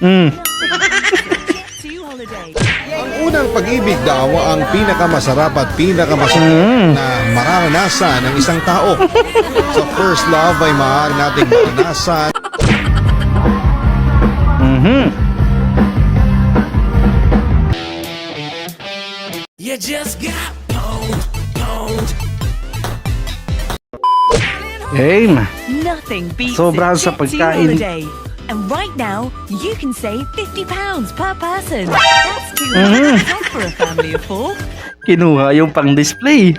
Mm. Ang unang pag-ibig daw ang pinakamasarap at pinakamasarap na mararanasan ng isang tao. Sa first love ay maaari nating maranasan You just got pwned. Game. Nothing beats Sobrahan a sa Jet2 pagkain. holiday. And right now, you can save £50 per person. That's £200 off for a family of 4. Kinuha yung pang-display.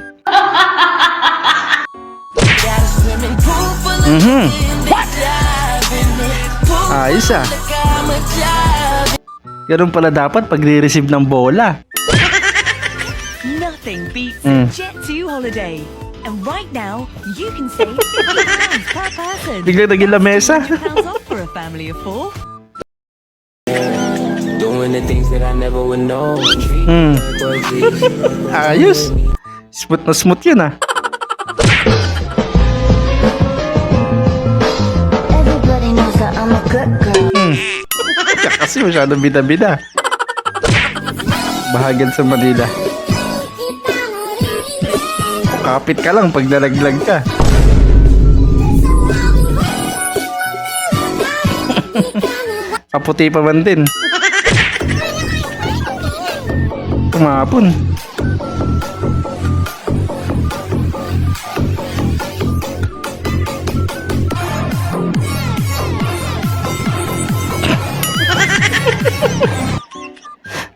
Ayos ah. Ganun pala dapat pag re-receive ng bola. Nothing beats a Jet2 holiday. And right now, you can save £50 per person. Bigla naging lamesa. £200 off for a family of 4. Doing the things that I never would know. Ayos. Smooth na smooth yun ah. Everybody knows that I'm a good girl. Kasi masyadong bida-bida. Bahagan sa Manila. Kapit ka lang pag nalaglag ka. Kaputi pa man din. Tumapon.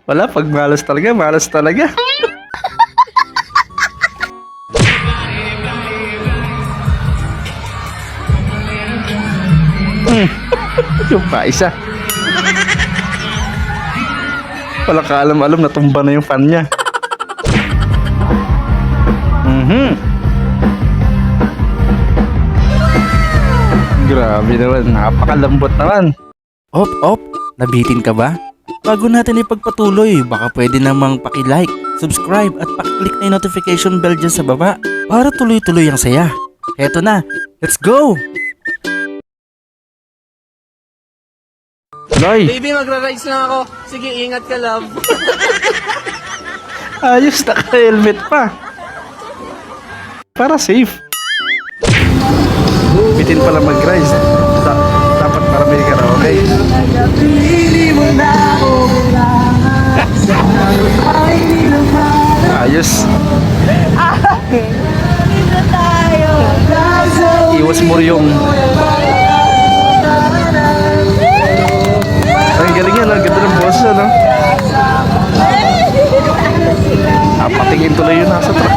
Wala, pag malas talaga, malas talaga. Yung pa isa. Wala ka alam-alam, natumba na yung fan niya. Grabe naman, napakalambot naman. Op, nabitin ka ba? Bago natin ipagpatuloy, baka pwede namang paki-like, subscribe at paki-click na yung notification bell dyan sa baba para tuloy-tuloy ang saya. Heto na, let's go! Loy, Baby, magra-rides lang ako. Sige, ingat ka, love. ayos, naka-helmet pa. Para safe. Bitin pala mag-rise. Dapat para may karaoke. Ayos. Iwas mo yung... Ang galing yan, ang ganda ng boses, ano? Patingin tuloy yun nasa truck.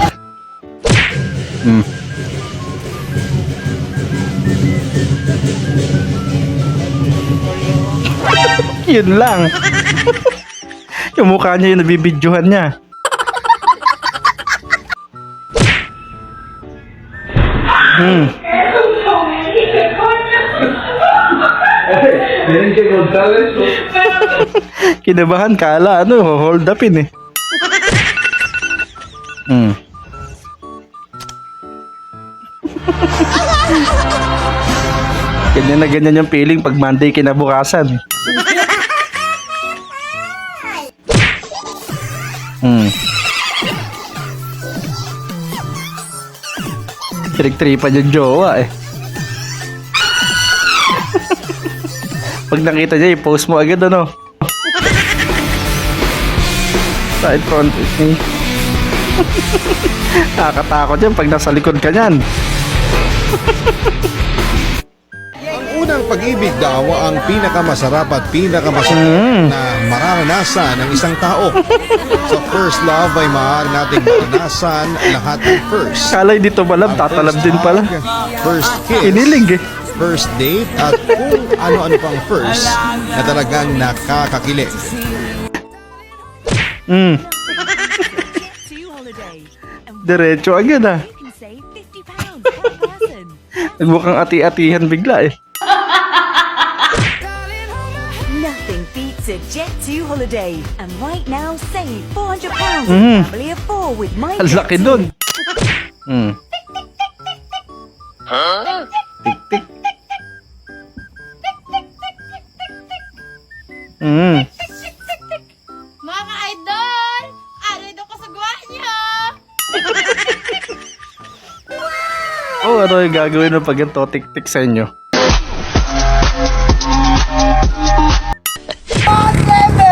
Yun lang. Yung mukha niya yung nabibidyohan niya. Kinabahan, kala ano, hold upin eh. Ganyan na ganyan yung feeling pag Monday kinabukasan. Trick-tripan yung jowa eh. Pag nakita niya, i-post mo agad ano. Side front with me. Nakakatakot yan pag nasa likod ka niyan. ang unang pag-ibig daw ang pinakamasarap at pinakamasarap na mararanasan ng isang tao. Sa first love ay maaari nating maranasan lahat ng first. Kala hindi to malab, tatalab din pala. First kiss, Kinilig eh. first date, at kung ano-ano pang first na talagang nakakakilig. Jet2 holiday. And Diretso agad ah. you can save £50 per person. Nagmukhang ati-atihan bigla eh. Nothing beats a Jet2 holiday. And right now, save £400 for a family of 4 with my Ang laki Jet2. nun. Tik-tik. Mm. Mga ka-idol! Arido ko sa gawa niyo! Oh, ano yung gagawin mo pag yung totik-tik sa inyo?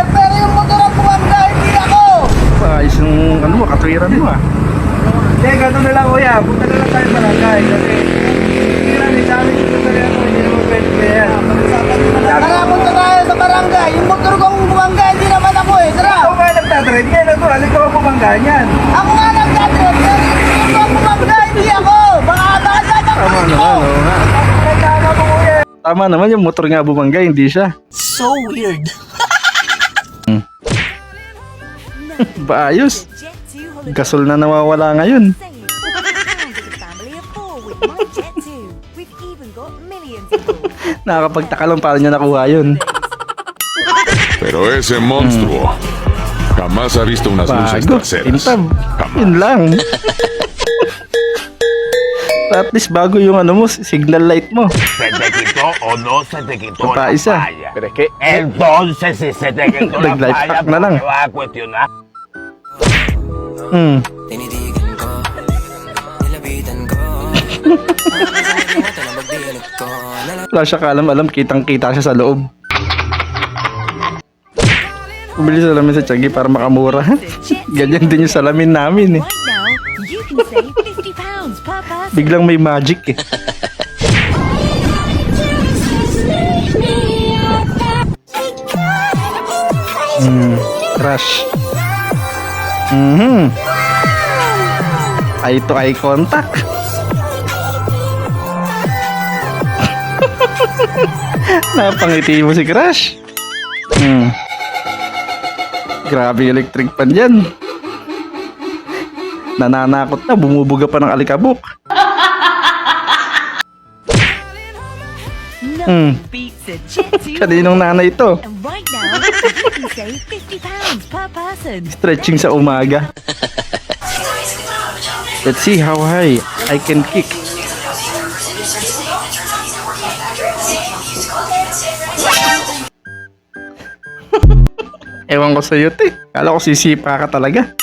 Pero yung motor ang bumangga, hindi ako! Ayos yung ano mo, katwiran mo ah. Hindi, ganun na lang kuya. Punta na lang tayo barangay. Kasi hindi lang isabi ko sa kanya hindi naman pwede yan. Tara, punta tayo sa barangay. Yung motor kong bumangga, hindi naman ako eh. Tara! Ako nga nagtatrade ngayon ako. Alin ko ang bumangga niyan. Ako nga nagtatrade. Pero yung motor kong bumangga, hindi ako. Baka Tama naman, oo nga. Tama naman yung motor nga bumangga, hindi siya. So weird. Ba ayos? Jet2 holiday. Gasol na nawawala ngayon. Save £50 as a family of 4 with My Jet2. We've even got millions of more. Nakakapagtaka lang paano niya nakuha yun. Pero ese monstruo jamás ha visto unas luces Bago, traseras. tintab. Jamás. Yun lang. At least bago yung ano mo, signal light mo. ¿Se te quitó o no se te quitó Pa la isa. falla? Pero es que, Entonces, si se te quitó la Nag-life falla, hack na lang. ¿por qué vas a cuestionar? hmm. Tinitigan ko, nilapitan ko. Talagbagdinig ko. Wala siya kalam-alam, kitang-kita siya sa loob. Bumili salamin sa Tiyaги para makamura. Ganyan din yung salamin namin eh. Right now, you can save £50 per person. Biglang may magic eh. Crush. Eye to eye contact. Napangiti mo si Crush. Grabe yung electric pan yan. Nananakot na, bumubuga pa ng alikabok. Nothing beats a Jet2 Kaninong nanay ito? And right now, you can save £50 per person. Stretching sa umaga. Let's see how high I can kick. Ewan ko sa'yo, te. Kala ko sisipa ka talaga.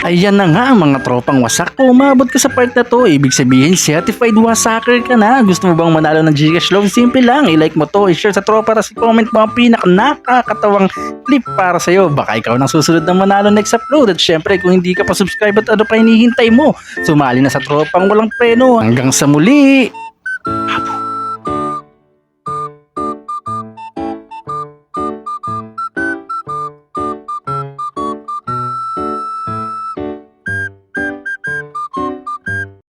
Ayan na nga mga tropang wasak. Kung umabot ka sa part na to, ibig sabihin certified wasaker ka na. Gusto mo bang manalo ng Gcash loan? Simple lang, i-like mo to, i-share sa tropa, tapos i-comment mo ang nakakatawang clip para sa'yo. Baka ikaw nang susunod na manalo next upload. At syempre kung hindi ka pa subscribe at ano pa hinihintay mo, sumali na sa tropang walang preno. Hanggang sa muli.